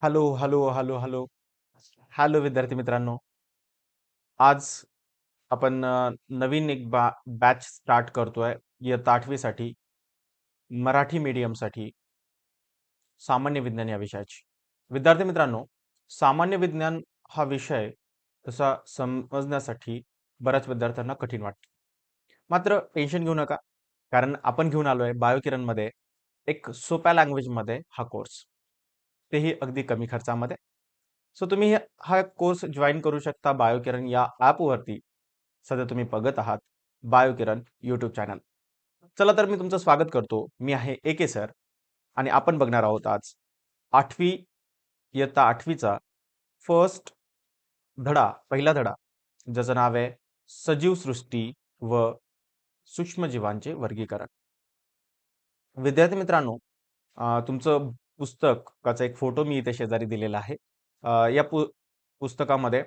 Hello, hello, hello, hello. Hello विद्यार्थी मित्रांनो. आज आपण नवीन एक बॅच स्टार्ट करतोय इयत्ता 8वी साठी मराठी मीडियमसाठी सामान्य विज्ञान या विषयाची. विद्यार्थी मित्रांनो, सामान्य विज्ञान हा विषय तसा समजण्यासाठी बऱ्याच विद्यार्थ्यांना कठीण वाटतो. मात्र टेन्शन घेऊ नका, कारण आपण घेऊन आलोय बायोकिरणमध्ये एक सोप्या लँग्वेजमध्ये हा कोर्स. तेही अगदी कमी खर्चामध्ये. सो तुम्ही हा कोर्स जॉईन करू शकता बायोकिरण या ॲपवरती. सध्या तुम्ही बघत आहात बायोकिरण यूट्यूब चॅनल. चला तर मी तुमचं स्वागत करतो. मी आहे AK सर आणि आपण बघणार आहोत आज 8वी इयत्ता 8वीचा फर्स्ट पहिला धडा, ज्याचं नाव आहे सजीव सृष्टी व सूक्ष्मजीवांचे वर्गीकरण. विद्यार्थी मित्रांनो, तुमचं पुस्तकाचा एक फोटो मी इथे शेजारी दिलेला आहे. या पुस्तकामध्ये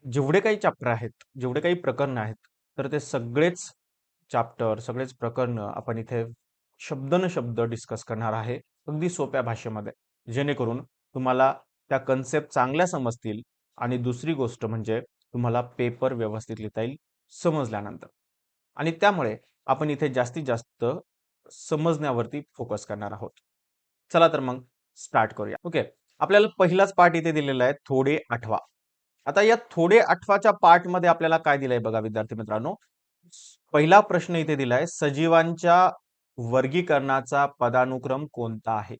जेवढे काही चॅप्टर आहेत, जेवढे काही प्रकरण आहेत, तर ते सगळेच चॅप्टर, सगळेच प्रकरण आपण इथे शब्द न शब्द डिस्कस करणार आहे, अगदी सोप्या भाषेमध्ये, जेणेकरून तुम्हाला त्या कन्सेप्ट चांगल्या समजतील आणि दुसरी गोष्ट म्हणजे तुम्हाला पेपर व्यवस्थित लिहिता येईल समजल्यानंतर. आणि त्यामुळे आपण इथे जास्तीत जास्त समजण्यावरती फोकस करणार आहोत. चला तर मग स्टार्ट करूया. ओके. आपल्याला पहिलाच पार्ट इथे दिलेला आहे, थोडे आठवा. आता या थोडे आठवाच्या पार्ट मध्ये आपल्याला काय दिलंय बघा विद्यार्थी मित्रांनो. पहिला प्रश्न इथे दिलाय, सजीवांच्या वर्गीकरणाचा पदानुक्रम कोणता आहे?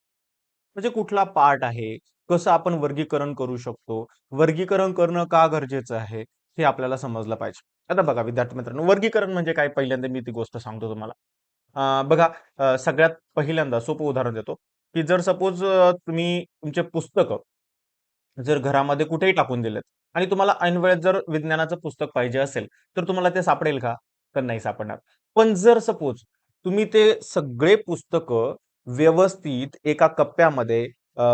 म्हणजे कुठला पार्ट आहे, कसं आपण वर्गीकरण करू शकतो, वर्गीकरण करणं का गरजेचं आहे, हे आपल्याला समजलं पाहिजे. आता बघा विद्यार्थी मित्रांनो, वर्गीकरण म्हणजे काय, पहिल्यांदा मी ती गोष्ट सांगतो तुम्हाला. बघा, सगळ्यात पहिल्यांदा सोपं उदाहरण देतो, की जर सपोज तुम्ही तुमचे पुस्तक जर घरामध्ये कुठेही टाकून दिलेत आणि तुम्हाला ऐनवेळेत जर विज्ञानाचं पुस्तक पाहिजे असेल, तर तुम्हाला ते सापडेल का? तर नाही सापडणार. पण जर सपोज तुम्ही ते सगळे पुस्तकं व्यवस्थित एका कप्प्यामध्ये, अ,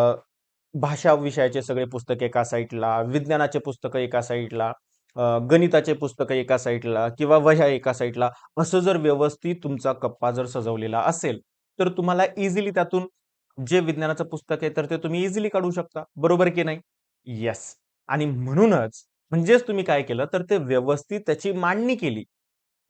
भाषा विषयाचे सगळे पुस्तक एका साईडला, विज्ञानाचे पुस्तकं एका साईडला, गणिताचे पुस्तकं एका साईडला किंवा वह्या एका साईडला, असं जर व्यवस्थित तुमचा कप्पा जर सजवलेला असेल, तर तुम्हाला इझिली त्यातून जे विज्ञानाचं पुस्तक आहे तर ते तुम्ही इझिली काढू शकता. बरोबर की नाही? येस. आणि म्हणूनच म्हणजेच तुम्ही काय केलं, तर ते व्यवस्थित त्याची मांडणी केली.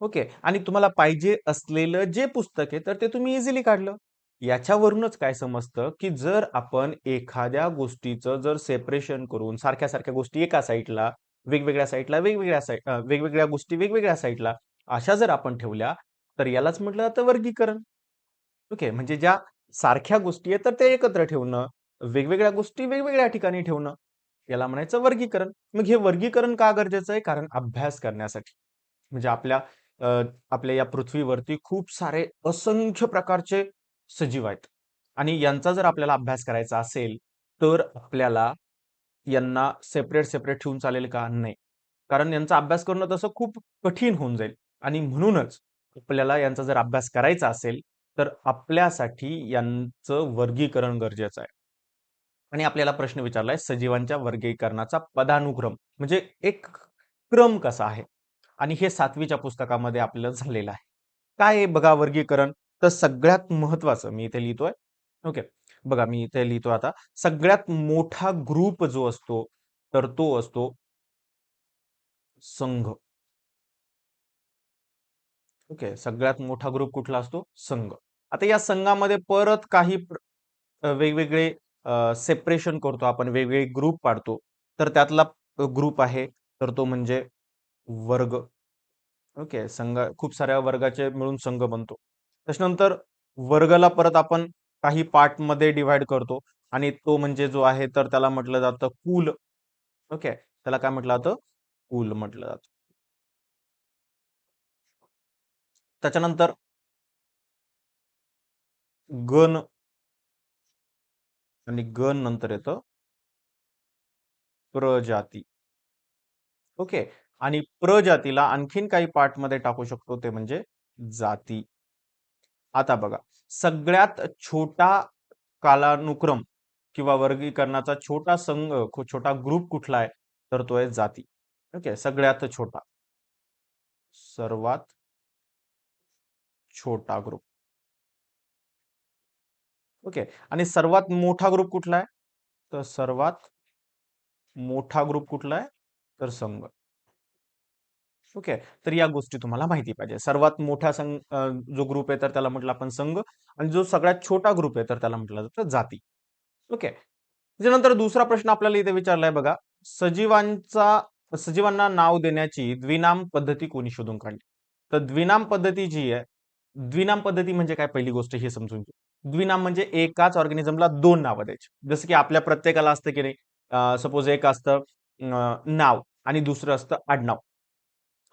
ओके. आणि तुम्हाला पाहिजे असलेलं जे पुस्तक आहे तर ते तुम्ही इझिली काढलं. याच्यावरूनच काय समजतं, की जर आपण एखाद्या गोष्टीचं जर सेपरेशन करून सारख्या सारख्या गोष्टी एका साईडला, वेगवेगळ्या साईडला वेगवेगळ्या गोष्टी वेगवेगळ्या साईडला अशा जर आपण ठेवल्या, तर यालाच म्हटलं जातं वर्गीकरण. ओके. म्हणजे ज्या सारख्या गोष्टी आहेत तर ते एकत्र ठेवणं, वेगवेगळ्या गोष्टी वेगवेगळ्या ठिकाणी ठेवणं, याला म्हणायचं वर्गीकरण. मग हे वर्गीकरण का गरजेचं आहे? कारण अभ्यास करण्यासाठी. म्हणजे अ, आपल्या या पृथ्वीवरती खूप सारे असंख्य प्रकारचे सजीव आहेत आणि यांचा जर आपल्याला अभ्यास करायचा असेल, तर आपल्याला यांना सेपरेट सेपरेट ठेवून चालेल का? नाही. कारण यांचा अभ्यास करणं तसं खूप कठीण होऊन जाईल आणि म्हणूनच आपल्याला यांचा जर अभ्यास करायचा असेल, तर आपल्यासाठी यांचं वर्गीकरण गरजेचं आहे. आणि आपल्याला प्रश्न विचारलाय, सजीवांच्या वर्गीकरणाचा पदानुक्रम म्हणजे एक क्रम कसा आहे? आणि हे 7वीच्या पुस्तकामध्ये आपल्याला झालेलं आहे. काय आहे बघा वर्गीकरण? तर सगळ्यात महत्वाचं मी इथे लिहितोय. ओके. बघा मी इथे लिहितो आता. सगळ्यात मोठा ग्रुप जो असतो, तर तो असतो संघ. ओके. सगळ्यात मोठा ग्रुप कुठला असतो? संघ. आता या संघामध्ये परत काही वेगवेगळे सेपरेशन करतो आपण, वेगवेगळे ग्रुप पाडतो. तर त्यातला ग्रुप आहे, तर तो म्हणजे वर्ग. ओके. संघ खूप साऱ्या वर्गाचे मिळून संघ बनतो. त्याच्यानंतर वर्गाला परत आपण काही पार्ट मध्ये डिव्हाइड करतो आणि तो म्हणजे जो आहे तर त्याला म्हटलं जातं कुल. ओके. त्याला काय म्हटलं जातं? कुल म्हटलं जातं. त्याच्यानंतर गण आणि गण नंतर येतं प्रजाती. ओके. आणि प्रजातीला आणखीन काही पार्ट मध्ये टाकू शकतो ते म्हणजे जाती. आता बघा, सगळ्यात छोटा कालानुक्रम किंवा वर्गीकरणाचा छोटा संघ, छोटा ग्रुप कुठला आहे? तर तो आहे जाती. ओके. सगळ्यात छोटा, सर्वात छोटा ग्रुप. ओके. आणि सर्वात मोठा ग्रुप कुठला आहे? तर सर्वात मोठा ग्रुप कुठला आहे? तर संघ. ओके. तर या गोष्टी तुम्हाला माहिती पाहिजे. सर्वात मोठा जो ग्रुप आहे तर त्याला म्हटलं आपण संघ, आणि जो सगळ्यात छोटा ग्रुप आहे तर त्याला म्हटलं जातं जाती. ओके. त्याच्यानंतर दुसरा प्रश्न आपल्याला इथे विचारलाय बघा. सजीवांना नाव देण्याची द्विनाम पद्धती कोणी शोधून काढली? तर द्विनाम पद्धती जी आहे, द्विनाम पद्धती म्हणजे काय, पहिली गोष्ट हे समजून घेऊ. द्विनाम म्हणजे एकाच ऑर्गॅनिझमला दोन नावं द्यायची. जसं की आपल्या प्रत्येकाला असतं की नाही, सपोज एक असतं नाव आणि दुसरं असतं आडनाव.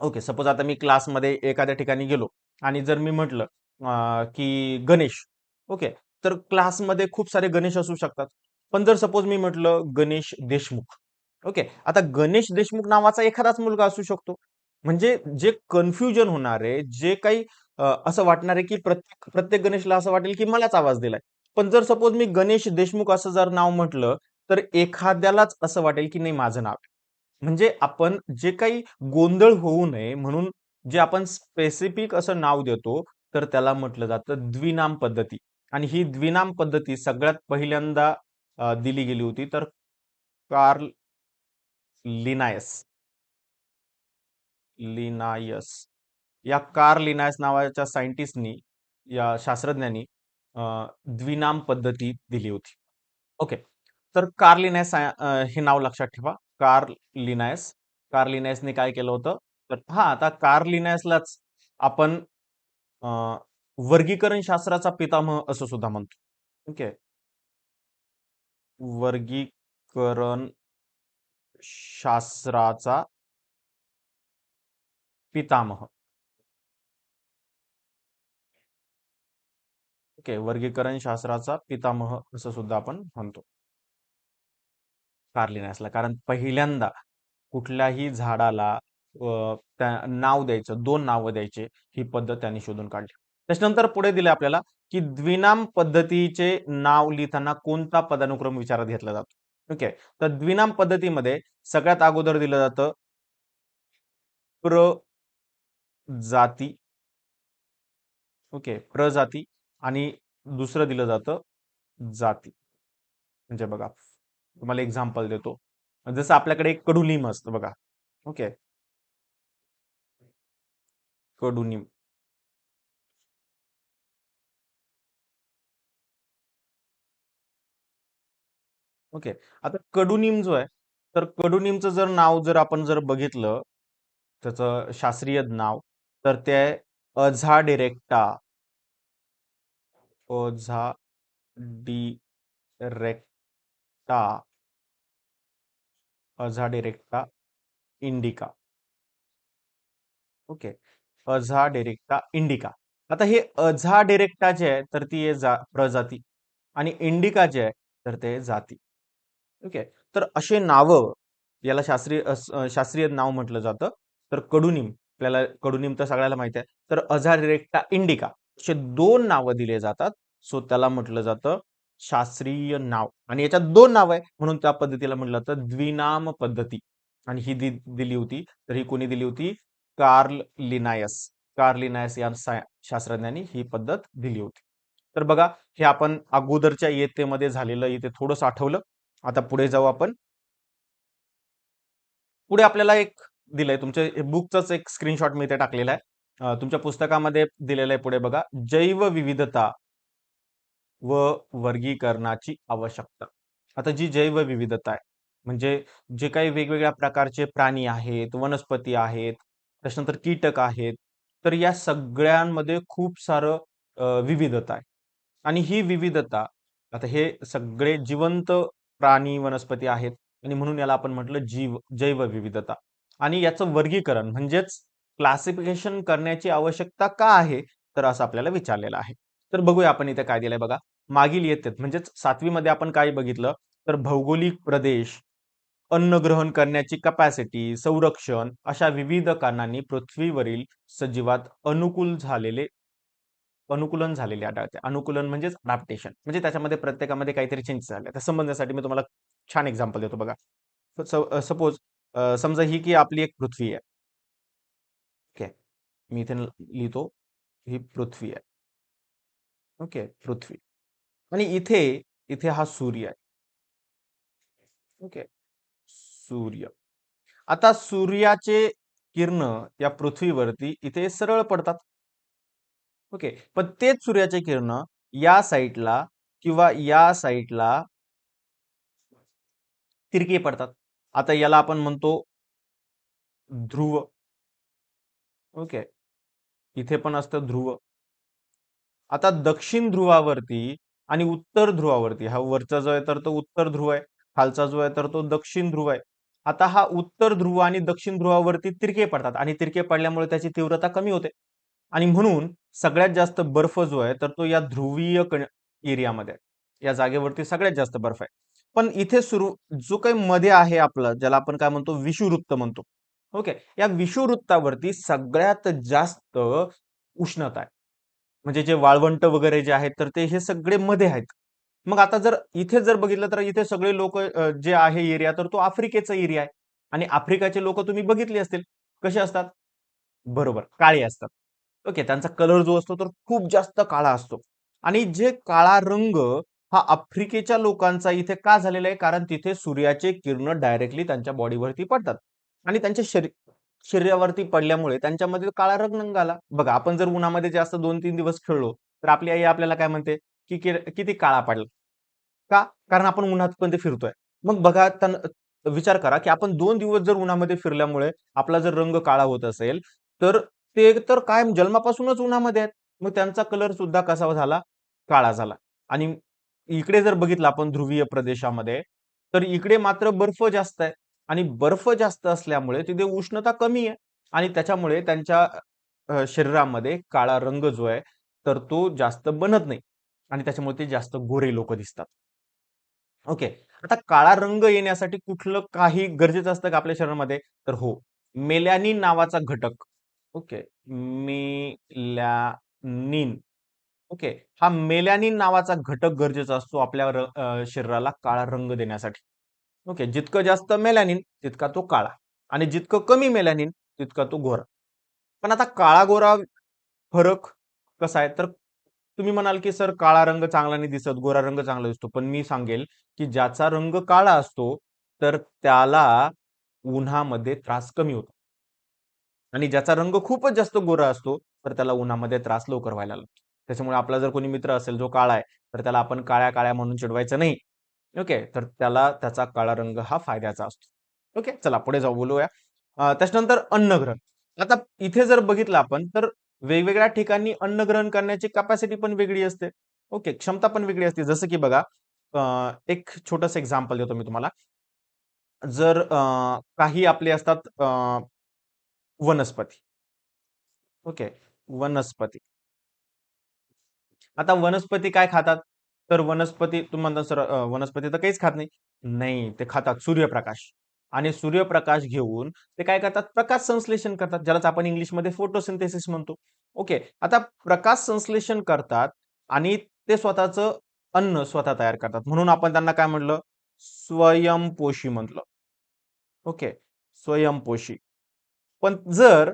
ओके, सपोज आता मी क्लासमध्ये एखाद्या ठिकाणी गेलो आणि जर मी म्हटलं की गणेश. ओके. तर क्लासमध्ये खूप सारे गणेश असू शकतात. पण जर सपोज मी म्हटलं गणेश देशमुख. ओके. आता गणेश देशमुख नावाचा एखादाच मुलगा असू शकतो. म्हणजे जे कन्फ्युजन होणार आहे, जे काही असं वाटणार आहे की प्रत्येक प्रत्येक गणेशला असं वाटेल की मलाच आवाज दिलाय. पण जर सपोज मी गणेश देशमुख असं जर नाव म्हटलं, तर एखाद्यालाच असं वाटेल की नाही माझं नाव आहे. म्हणजे आपण जे काही गोंधळ होऊ नये म्हणून जे आपण स्पेसिफिक असं नाव देतो, तर त्याला म्हटलं जातं द्विनाम पद्धती. आणि ही द्विनाम पद्धती सगळ्यात पहिल्यांदा दिली गेली होती तर कार्ल लिनायस. लिनायस या कार्ल लिनायस नावाच्या सायंटिस्टनी, या शास्त्रज्ञांनी अ, द्विनाम पद्धती दिली होती. ओके. तर कार्ल लिनायस हे नाव लक्षात ठेवा. कार्ल लिनायस. कार्ल लिनायसने काय केलं होतं? तर आता कार्ल लिनायसलाच आपण अ, वर्गीकरण शास्त्राचा पितामह असं सुद्धा म्हणतो. ओके. वर्गीकरण शास्त्राचा पितामह. ओके. वर्गीकरण शास्त्राचा पितामह असं सुद्धा आपण म्हणतो कार्ल लिनायसला. कारण पहिल्यांदा कुठल्याही झाडाला नाव द्यायचं, दोन नावं द्यायचे, ही पद्धत त्यांनी शोधून काढली. त्याच्यानंतर पुढे दिले आपल्याला की द्विनाम पद्धतीचे नाव लिहिताना कोणता पदानुक्रम विचारात घेतला जातो. ओके. तर द्विनाम पद्धतीमध्ये सगळ्यात अगोदर दिलं जातं प्रजाती. ओके. प्रजाती. आणि दुसरं दिलं जातं जाती. म्हणजे बघा, तुम्हाला एक्झाम्पल देतो. जसं आपल्याकडे एक कडुलिंब असतं बघा. ओके. कडुनिंब. ओके. आता कडुनिंब जो आहे, तर कडुनिंबचं जर नाव जर आपण जर बघितलं, त्याचं शास्त्रीय नाव, तर ते आहे Azha डिरेक्टा. Azha डिरेक्टा. Azha डिरेक्टा indica. Okay. Azha डिरेक्टा indica. आता हे अझा डिरेक्टा जे आहे तर ती आहे प्रजाती, आणि इंडिका जे आहे तर ते आहे जाती. ओके. तर असे नावं, याला शास्त्रीय नाव म्हटलं जातं. तर कडुनिंब, आपल्याला कडुनिंब तर सगळ्याला माहिती आहे. तर अझाडिरेक्टा इंडिका असे दोन नावं दिले जातात. सो त्याला म्हटलं जातं शास्त्रीय नाव, आणि याच्यात दोन नाव आहे म्हणून त्या पद्धतीला म्हटलं जातं द्विनाम पद्धती. आणि ही दिली होती, तर ही कोणी दिली होती? कार्ल लिनायस. कार्ल लिनायस या शास्त्रज्ञांनी ही पद्धत दिली होती. तर बघा, हे आपण अगोदरच्या इयत्तेमध्ये झालेलं इथे थोडंसं आठवलं. आता पुढे जाऊ आपण. पुढे आपल्याला एक दिलंय, तुमच्या बुकचाच एक स्क्रीनशॉट मी इथे टाकलेला आहे. तुमच्या पुस्तकामध्ये दिलेलं आहे पुढे बघा, जैवविविधता व वर्गीकरणाची आवश्यकता. आता जी जैवविविधता आहे, म्हणजे जे काही वेगवेगळ्या प्रकारचे प्राणी आहेत, वनस्पती आहेत, त्याच्यानंतर कीटक आहेत, तर या सगळ्यांमध्ये खूप सारं विविधता आहे. आणि ही विविधता, आता हे सगळे जिवंत प्राणी वनस्पती आहेत, आणि म्हणून याला आपण म्हटलं जैवविविधता. आणि याचं वर्गीकरण म्हणजेच क्लासिफिकेशन करण्याची आवश्यकता का आहे, तर असं आपल्याला विचारलेलं आहे. तर बघूया आपण इथे काय दिलंय बघा. मागील इयत्तेत म्हणजेच 7वी मध्ये आपण काय बघितलं, तर भौगोलिक प्रदेश, अन्न ग्रहण करण्याची कपॅसिटी, संरक्षण अशा विविध कारणांनी पृथ्वीवरील सजीवात अनुकूलन झालेले आढळते. अनुकूलन म्हणजेच अडॅप्टेशन, म्हणजे त्याच्यामध्ये प्रत्येकामध्ये काहीतरी चेंज झाले. त्या समजण्यासाठी मी तुम्हाला छान एक्झाम्पल देतो बघा. सपोज समजा ही की आपली एक पृथ्वी आहे. ओके. मी इथे लिहितो, ही पृथ्वी आहे. ओके, पृथ्वी. आणि इथे इथे हा सूर्य आहे. ओके. सूर्य. आता सूर्याचे किरण या पृथ्वीवरती इथे सरळ पडतात. ओके. पण तेच सूर्याचे किरण या साईडला किंवा या साईडला तिरके पडतात. आता याला आपण म्हणतो ध्रुव. ओके. इथे पण असतं ध्रुव. आता दक्षिण ध्रुवावरती आणि उत्तर ध्रुवावरती, हा वरचा जो आहे तर तो उत्तर ध्रुव आहे, खालचा जो आहे तर तो दक्षिण ध्रुव आहे. आता हा उत्तर ध्रुव आणि दक्षिण ध्रुवावरती तिरके पडतात आणि तिरके पडल्यामुळे त्याची तीव्रता कमी होते आणि म्हणून सगळ्यात जास्त बर्फ जो आहे तर तो या ध्रुवीय एरियामध्ये आहे. या जागेवरती सगळ्यात जास्त बर्फ आहे. पण इथे सुरू जो काही मध्ये आहे आपलं, ज्याला आपण काय म्हणतो, विषुवृत्त म्हणतो. ओके. या विषुवृत्तावरती सगळ्यात जास्त उष्णता आहे. म्हणजे जे वाळवंट वगैरे जे आहेत तर ते हे सगळे मध्ये आहेत. मग आता जर इथे जर बघितलं तर इथे सगळे लोक जे आहे एरिया तर तो आफ्रिकेचा एरिया आहे. आणि आफ्रिकाचे लोक तुम्ही बघितले असतील कसे असतात. बरोबर, काळे असतात. ओके. त्यांचा कलर जो असतो तर खूप जास्त काळा असतो. आणि जे काळा रंग हा आफ्रिकेच्या लोकांचा इथे का झालेला आहे, कारण तिथे सूर्याचे किरण डायरेक्टली त्यांच्या बॉडीवरती पडतात आणि त्यांच्या शरीरावरती पडल्यामुळे त्यांच्यामध्ये काळा रंग आला. बघा, आपण जर उन्हामध्ये जास्त 2-3 दिवस खेळलो तर आपली आई आपल्याला काय म्हणते की किती काळा पडला. का? कारण आपण उन्हात पण ते फिरतोय. मग बघा, विचार करा की आपण 2 दिवस जर उन्हामध्ये फिरल्यामुळे आपला जर रंग काळा होत असेल तर ते तर कायम जन्मापासूनच उन्हामध्ये आहेत. मग त्यांचा कलर सुद्धा कसा झाला, काळा झाला. आणि इकडे जर बघितलं आपण ध्रुवीय प्रदेशामध्ये तर इकडे मात्र बर्फ जास्त आहे आणि बर्फ जास्त असल्यामुळे तिथे उष्णता कमी आहे आणि त्याच्यामुळे त्यांच्या शरीरामध्ये काळा रंग जो आहे तर तो जास्त बनत नाही आणि त्याच्यामुळे ते जास्त गोरे लोक दिसतात. ओके. आता काळा रंग येण्यासाठी कुठलं काही गरजेचं असतं का आपल्या शरीरामध्ये, तर हो, मेलॅनिन नावाचा घटक. ओके. मेलॅनिन. ओके. हा मेलॅनिन नावाचा घटक गरजेचा असतो आपल्या शरीराला काळा रंग देण्यासाठी. ओके. जितकं जास्त मेलॅनिन तितका तो काळा आणि जितकं कमी मेलॅनिन तितका तो गोरा. पण आता काळा गोरा फरक कसा आहे, तर तुम्ही म्हणाल की सर काळा रंग चांगला नाही दिसत, गोरा रंग चांगला दिसतो. पण मी सांगेल की ज्याचा रंग काळा असतो तर त्याला उन्हामध्ये त्रास कमी होतो आणि ज्याचा रंग खूपच जास्त गोरा असतो तर त्याला उन्हामध्ये त्रास लवकर व्हायला लागतो. त्याच्यामुळे आपला जर कोणी मित्र असेल जो काळा आहे तर त्याला आपण काळ्या काळ्या म्हणून चिडवायचं नाही. ओके. तर त्याला त्याचा काळा रंग हा फायद्याचा असतो. ओके. चला पुढे जाऊ, बोलूया. त्याच्यानंतर अन्नग्रहण. आता इथे जर बघितलं आपण तर वेगवेगळ्या ठिकाणी अन्न ग्रहण करण्याची कॅपॅसिटी पण वेगळी असते. ओके. क्षमता पण वेगळी असते. जसं की बघा, एक छोटस एक्झाम्पल देतो मी तुम्हाला. जर काही आपले असतात वनस्पती. ओके. वनस्पती. आता वनस्पती काय खातात? तर वनस्पती तुम्ही म्हणता सर वनस्पती तर काहीच खात नाही. नाही, ते खातात सूर्यप्रकाश. आणि सूर्यप्रकाश घेऊन ते काय करतात? प्रकाश संश्लेषण करतात, ज्यालाच आपण इंग्लिशमध्ये फोटोसिंथेसिस म्हणतो. ओके. आता प्रकाश संश्लेषण करतात आणि ते स्वतःचं अन्न स्वतः तयार करतात. म्हणून आपण त्यांना काय म्हणलं? स्वयंपोषी म्हटलं. ओके. स्वयंपोषी. पण जर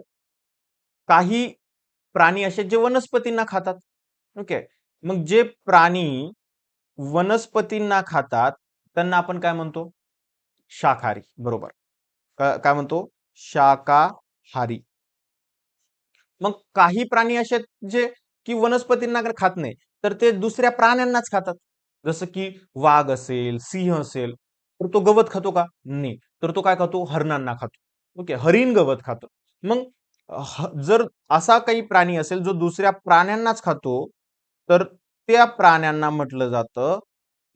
काही प्राणी असे जे वनस्पतींना खातात. ओके. मग जे प्राणी वनस्पतींना खातात त्यांना आपण काय म्हणतो? शाकाहारी. बरोबर. काय म्हणतो? शाकाहारी. मग काही प्राणी असे आहेत जे की वनस्पतींना खात नाही तर ते दुसऱ्या प्राण्यांनाच खातात. जसं की वाघ असेल, सिंह असेल, तर तो गवत खातो का? नाही. तर तो काय खातो? हरणांना खातो. ओके. हरिण गवत खातो. मग जर असा काही प्राणी असेल जो दुसऱ्या प्राण्यांनाच खातो तर त्या प्राण्यांना म्हटलं जातं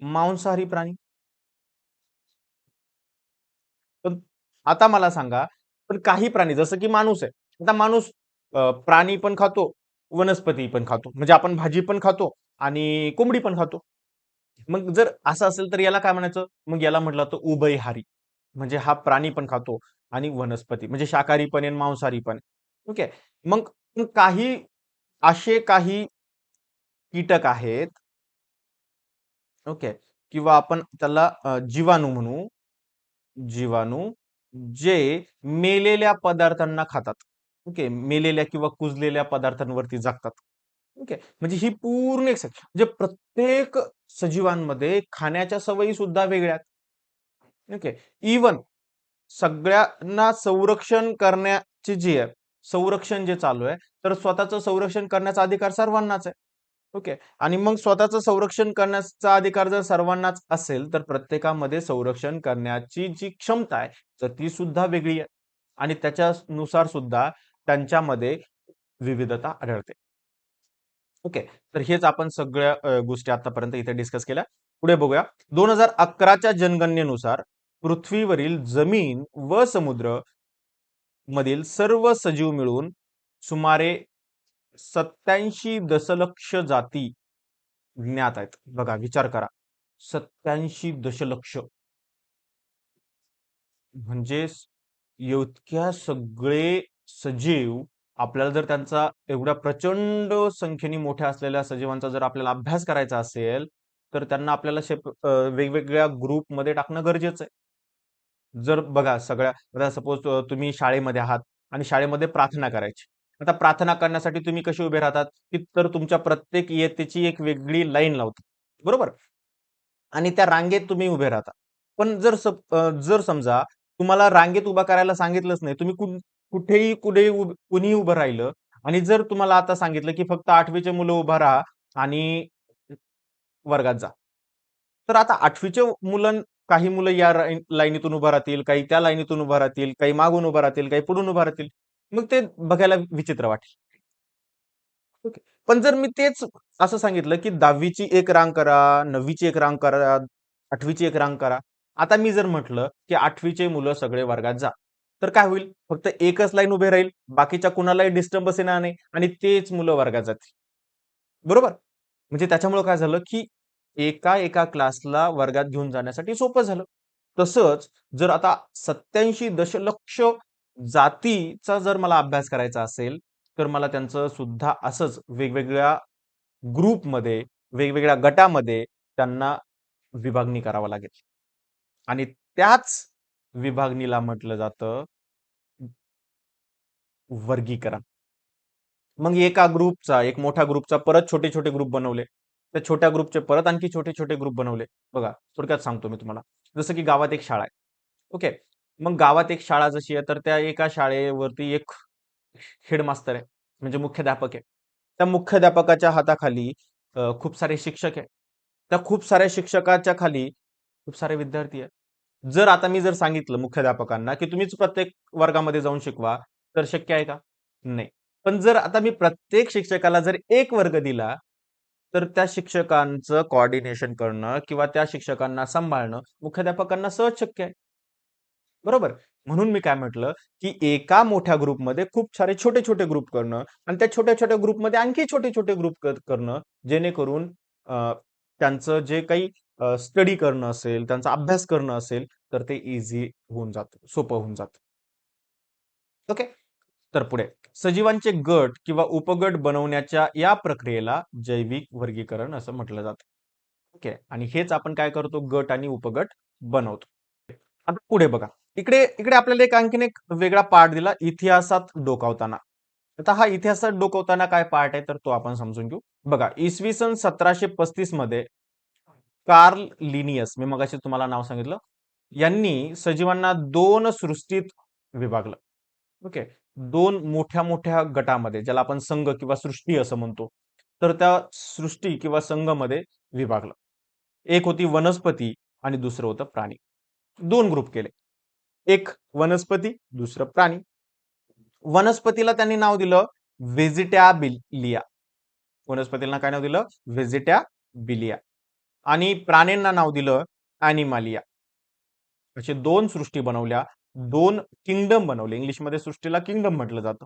मांसाहारी प्राणी. पण आता मला सांगा, पण काही प्राणी जसं की माणूस आहे. आता माणूस प्राणी पण खातो, वनस्पती पण खातो. म्हणजे आपण भाजी पण खातो आणि कोंबडी पण खातो. मग जर असं असेल तर याला काय म्हणायचं? मग याला म्हटलं जातं उभयहारी. म्हणजे हा प्राणी पण खातो आणि वनस्पती म्हणजे शाकाहारी पण आहे, मांसाहारी पण आहे. ओके. मग काही असे काही कीटक आहेत. ओके. किंवा आपण त्याला जीवाणू म्हणू. जीवाणू जे मेलेल्या पदार्थांना खातात. ओके. मेलेल्या किंवा कुजलेल्या पदार्थांवरती जगतात. ओके. म्हणजे ही पूर्ण म्हणजे प्रत्येक सजीवांमध्ये खाण्याच्या सवयी सुद्धा वेगळ्या. ओके. इवन सगळ्यांना संरक्षण करण्याची जी आहे, संरक्षण जे चालू आहे, तर स्वतःचं संरक्षण करण्याचा अधिकार सर्वांनाच आहे. ओके. आणि मग स्वतःचं संरक्षण करण्याचा अधिकार जर सर्वांनाच असेल, तर प्रत्येकामध्ये संरक्षण करण्याची जी क्षमता आहे, तर ती सुद्धा वेगळी आहे. आणि त्याच्यानुसार सुद्धा त्यांच्यामध्ये विविधता आढळते. ओके. तर हेच आपण सगळ्या गोष्टी आतापर्यंत इथे डिस्कस केल्या. पुढे बघूया. 2011च्या जनगणनेनुसार पृथ्वीवरील जमीन व समुद्र मधील सर्व सजीव मिळून सुमारे 87 दशलक्ष जाती ज्ञात आहेत. बघा, विचार करा. 87 दशलक्ष म्हणजे इतक्या सगळे सजीव आपल्याला जर त्यांचा एवढ्या प्रचंड संख्येने मोठ्या असलेल्या सजीवांचा जर आपल्याला अभ्यास करायचा असेल, तर त्यांना आपल्याला वेगवेगळ्या ग्रुपमध्ये टाकणं गरजेचं आहे. जर बघा, आता सपोज तुम्ही शाळेमध्ये आहात आणि शाळेमध्ये प्रार्थना करायची. आता प्रार्थना करण्यासाठी तुम्ही कसे उभे राहतात, की तर तुमच्या प्रत्येक इयत्तेची एक वेगळी लाईन लावतात. बरोबर? आणि त्या रांगेत तुम्ही उभे राहता. पण जर समजा तुम्हाला रांगेत उभा करायला सांगितलंच नाही, तुम्ही कुठेही कुणीही उभं राहिलं आणि जर तुम्हाला आता सांगितलं, की फक्त 8वीचे मुलं उभा राहा आणि वर्गात जा. तर आता 8वीचे मुलं, काही मुलं या लाईनीतून उभं राहतील, काही त्या लाईनीतून उभं राहतील, काही मागून उभं राहतील, काही पुढून उभं राहतील. मग ते बघायला विचित्र वाटेल. ओके. पण जर मी तेच असं सांगितलं, की 10वीची एक रांग करा, 9वीची एक रांग करा, 8वीची एक रांग करा. आता मी जर म्हटलं, की 8वीचे मुलं सगळे वर्गात जा. तर काय होईल? फक्त एकच लाईन उभी राहील. बाकीच्या कुणालाही डिस्टर्बन्स येणार नाही आणि तेच मुलं वर्गात जातील. बरोबर? म्हणजे त्याच्यामुळे काय झालं, की एका एका क्लासला वर्गात घेऊन जाण्यासाठी सोपं झालं. तसंच जर आता 87 दशलक्ष जातीचा जर मला अभ्यास करायचा असेल, तर मला त्यांचं सुद्धा असंच वेगवेगळ्या ग्रुपमध्ये, वेगवेगळ्या गटामध्ये त्यांना विभागणी करावं लागेल. आणि त्याच विभागणीला म्हटलं जातं वर्गीकरण. मग एक मोठ्या ग्रुपचा परत छोटे छोटे ग्रुप बनवले. त्या छोट्या ग्रुपचे परत आणखी छोटे छोटे ग्रुप बनवले. बघा, थोडक्यात सांगतो मी तुम्हाला. जसं की गावात एक शाळा आहे. ओके. मग गावात एक शाळा जशी आहे, तर त्या एका शाळेवरती एक हेडमास्तर आहे, म्हणजे मुख्याध्यापक आहे. त्या मुख्याध्यापकाच्या हाताखाली खूप सारे शिक्षक आहे. त्या खूप साऱ्या शिक्षकाच्या खाली खूप सारे विद्यार्थी आहे. जर सांगितलं मुख्याध्यापकांना, की तुम्हीच प्रत्येक वर्गामध्ये जाऊन शिकवा, तर शक्य आहे का? नाही. पण जर आता मी प्रत्येक शिक्षकाला जर एक वर्ग दिला, तर त्या शिक्षकांचं कोऑर्डिनेशन करणं किंवा त्या शिक्षकांना सांभाळणं मुख्याध्यापकांना सहज शक्य आहे. बरोबर? म्हणून मी काय म्हटलं, की एका मोठ्या ग्रुपमध्ये खूप सारे छोटे-छोटे ग्रुप करणं आणि त्या छोट्या-छोट्या ग्रुपमध्ये आणखी छोटे-छोटे ग्रुप करणं, जेणेकरून त्यांचं जे काही स्टडी करणं असेल, त्यांचा अभ्यास करणं असेल, तर ते ईझी होऊन जातं, सोपं होऊन जातं. ओके. तर पुढे सजीवांचे गट किंवा उपगट बनवण्याच्या या प्रक्रियेला जैविक वर्गीकरण असं म्हटलं जातं. ओके. आणि हेच आपण काय करतो, गट आणि उपगट बनवतो. आता पुढे बघा. इकडे इकडे आपल्याला आणखीन एक वेगळा पार्ट दिला, इतिहासात डोकावताना. आता हा इतिहासात डोकावताना काय पार्ट आहे, तर तो आपण समजून घेऊ. बघा, इसवी सन 1735 मध्ये कार्ल लिनियस, मी मगाशी तुम्हाला नाव सांगितलं, यांनी सजीवांना दोन सृष्टीत विभागलं. ओके. दोन मोठ्या मोठ्या गटामध्ये, ज्याला आपण संघ किंवा सृष्टी असं म्हणतो, तर त्या सृष्टी किंवा संघमध्ये विभागलं. एक होती वनस्पती आणि दुसरं होतं प्राणी. दोन ग्रुप केले. एक वनस्पती, दुसरं प्राणी. वनस्पतीला त्यांनी नाव दिलं व्हेजिटॅबिलिया. वनस्पतीला काय नाव दिलं? व्हेजिटॅबिलिया. आणि प्राण्यांना नाव दिलं अॅनिमालिया. असे दोन सृष्टी बनवल्या, दोन किंगडम बनवले. इंग्लिशमध्ये सृष्टीला किंगडम म्हटलं जातं.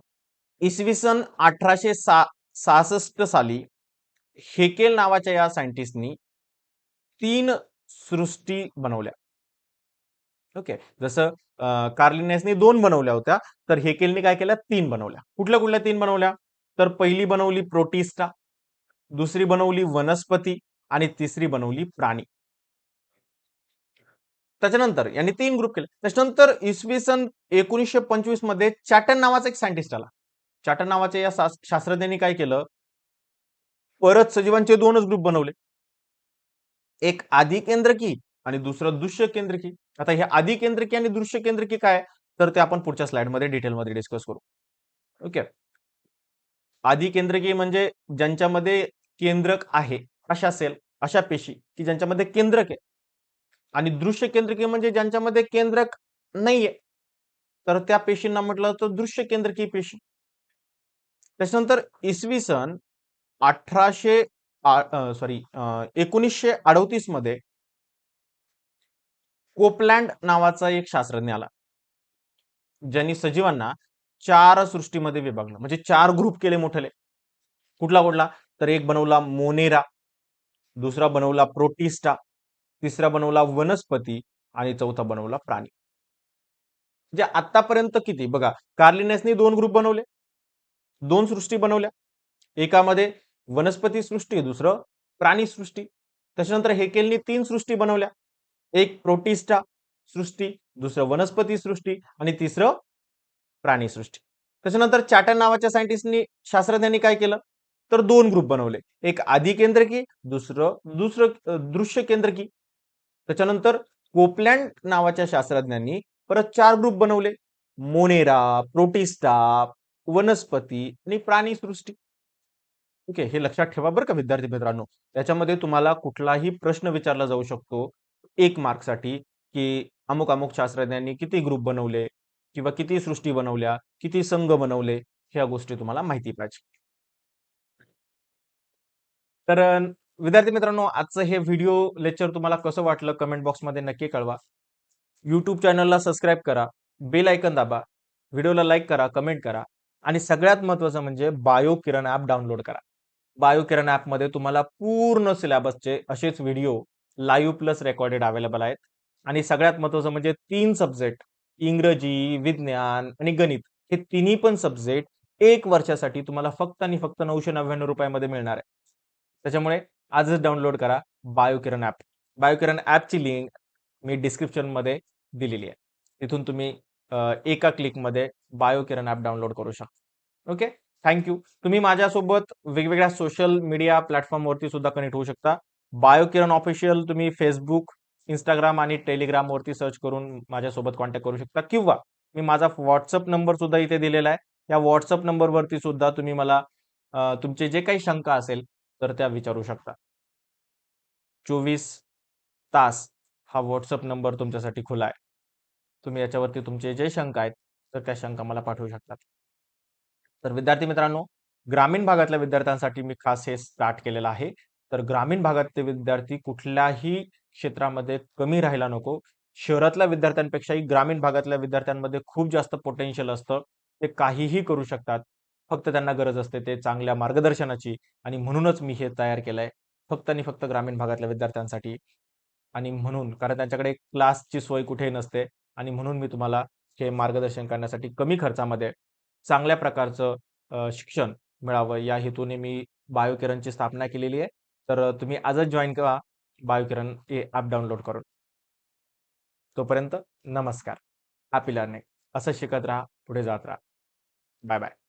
इसवी सन 1866 साली हेकेल नावाच्या या सायंटिस्टनी तीन सृष्टी बनवल्या. ओके. जसं कार्लिनेसने दोन बनवल्या होत्या, तर हेकेलने काय केल्या? तीन बनवल्या. कुठल्या कुठल्या तीन बनवल्या? तर पहिली बनवली प्रोटिस्टा, दुसरी बनवली वनस्पती आणि तिसरी बनवली प्राणी. त्याच्यानंतर यांनी तीन ग्रुप केले. त्याच्यानंतर इसवी सन 1925 मध्ये चॅटन नावाचा एक सायंटिस्ट आला. चॅटन नावाच्या या शास्त्रज्ञांनी काय केलं? परत सजीवांचे दोनच ग्रुप बनवले. एक आधी केंद्रकी आणि दुसरं दृश्य केंद्रकी. आता हे आदी केंद्रकी आणि दृश्य केंद्रकी काय आहे? तर ते आपण पुढच्या स्लाइडमध्ये डिटेलमध्ये डिस्कस करू. ओके. आदी केंद्रकी म्हणजे ज्यांच्यामध्ये केंद्रक आहे, अशा सेल, अशा पेशी की ज्यांच्यामध्ये केंद्रक आहे. आणि दृश्य केंद्रकी म्हणजे ज्यांच्यामध्ये केंद्रक नाहीये, तर त्या पेशींना म्हटलं तर दृश्य केंद्रकी पेशी. त्याच्यानंतर इसवी सन 1938 मध्ये कोपलँड नावाचा एक शास्त्रज्ञ आला, ज्यांनी सजीवांना 4 सृष्टीमध्ये विभागलं, म्हणजे 4 ग्रुप केले मोठे. कुठला कुठला? तर एक बनवला मोनेरा, दुसरा बनवला प्रोटिस्टा, तिसरा बनवला वनस्पती आणि चौथा बनवला प्राणी. म्हणजे आतापर्यंत किती बघा, कार्लिनेसने 2 ग्रुप बनवले, 2 सृष्टी बनवल्या. एकामध्ये वनस्पती सृष्टी, दुसरं प्राणी सृष्टी. त्याच्यानंतर हेकेलनी 3 सृष्टी बनवल्या, एक प्रोटिस्टा सृष्टी, दुसरं वनस्पती सृष्टी आणि तिसरं प्राणी सृष्टी. त्याच्यानंतर चॅटन नावाच्या सायंटिस्टनी शास्त्रज्ञांनी काय केलं, तर 2 ग्रुप बनवले, एक आदी केंद्रकी, दुसरं दृश्य केंद्रकी. त्याच्यानंतर कोपलँड नावाच्या शास्त्रज्ञांनी परत 4 ग्रुप बनवले, मोनेरा, प्रोटिस्टा, वनस्पती आणि प्राणी सृष्टी. ओके, हे लक्षात ठेवा बरं का विद्यार्थी मित्रांनो. त्याच्यामध्ये तुम्हाला कुठलाही प्रश्न विचारला जाऊ शकतो 1 मार्कसाठी, की अमुक अमुक शास्त्रज्ञांनी किती ग्रुप बनवले किंवा किती सृष्टी बनवल्या, किती संघ बनवले, ह्या गोष्टी तुम्हाला माहिती पाहिजे. तर विद्यार्थी मित्रांनो, आजचं हे व्हिडिओ लेक्चर तुम्हाला कसं वाटलं कमेंट बॉक्समध्ये नक्की कळवा. YouTube चॅनलला सबस्क्राईब करा, बेल आयकॉन दाबा, व्हिडिओला लाईक करा, कमेंट करा आणि सगळ्यात महत्त्वाचं म्हणजे बायोकिरण ॲप डाउनलोड करा. बायोकिरण ॲपमध्ये तुम्हाला पूर्ण सिलेबसचे असेच video live plus recorded available आहेत आणि सगळ्यात महत्त्वाचं म्हणजे 3 सब्जेक्ट इंग्रजी, विज्ञान आणि गणित हे तिन्ही पण सब्जेक्ट 1 वर्षासाठी तुम्हाला फक्त आणि फक्त ₹999 मध्ये मिळणार आहे. त्याच्यामुळे आजच डाउनलोड करा बायोकिरण ॲप. बायोकिरण ॲपची लिंक मी डिस्क्रिप्शनमध्ये दिलेली आहे. तिथून तुम्ही एका क्लिकमध्ये बायोकिरण ॲप डाउनलोड करू शकता. ओके. थँक तुम्ही माझ्यासोबत वेगवेगळ्या सोशल मीडिया प्लॅटफॉर्मवरती सुद्धा कनेक्ट होऊ शकता. बायोकिरण ऑफिशियल तुम्ही फेसबुक, इंस्टाग्राम आणि टेलिग्राम वरती सर्च करून माझ्यासोबत कॉन्टॅक्ट करू शकता किंवा मी माझा व्हॉट्सअप नंबर सुद्धा इथे दिलेला आहे. या व्हॉट्सअप नंबरवरती सुद्धा तुम्ही मला तुमचे जे काही शंका असेल तर त्या विचारू शकता. 24 तास हा व्हॉट्सअप नंबर तुमच्यासाठी खुला आहे. तुम्ही याच्यावरती तुमचे जे शंका आहेत तर त्या शंका मला पाठवू शकता. तर विद्यार्थी मित्रांनो, ग्रामीण भागातल्या विद्यार्थ्यांसाठी मी खास हे स्टार्ट केलेलं आहे. तर ग्रामीण भागातले विद्यार्थी कुठल्याही क्षेत्रामध्ये कमी राहायला नको. शहरातल्या विद्यार्थ्यांपेक्षाही ग्रामीण भागातल्या विद्यार्थ्यांमध्ये खूप जास्त पोटेन्शियल असतं. ते काहीही करू शकतात. फक्त त्यांना गरज असते ते चांगल्या मार्गदर्शनाची आणि म्हणूनच मी हे तयार केलंय. फक्त आणि फक्त ग्रामीण भागातल्या विद्यार्थ्यांसाठी. आणि म्हणून कारण त्यांच्याकडे क्लासची सोय कुठेही नसते आणि म्हणून मी तुम्हाला हे मार्गदर्शन करण्यासाठी कमी खर्चामध्ये चांगल्या प्रकारचं शिक्षण मिळावं या हेतूने मी बायोकिरणची स्थापना केलेली आहे. तर तुम्ही आजच जॉईन करा बायोकिरण हे ॲप डाउनलोड करून. तोपर्यंत नमस्कार. Happy learning. असं शिकत राहा, पुढे जात राहा. Bye bye.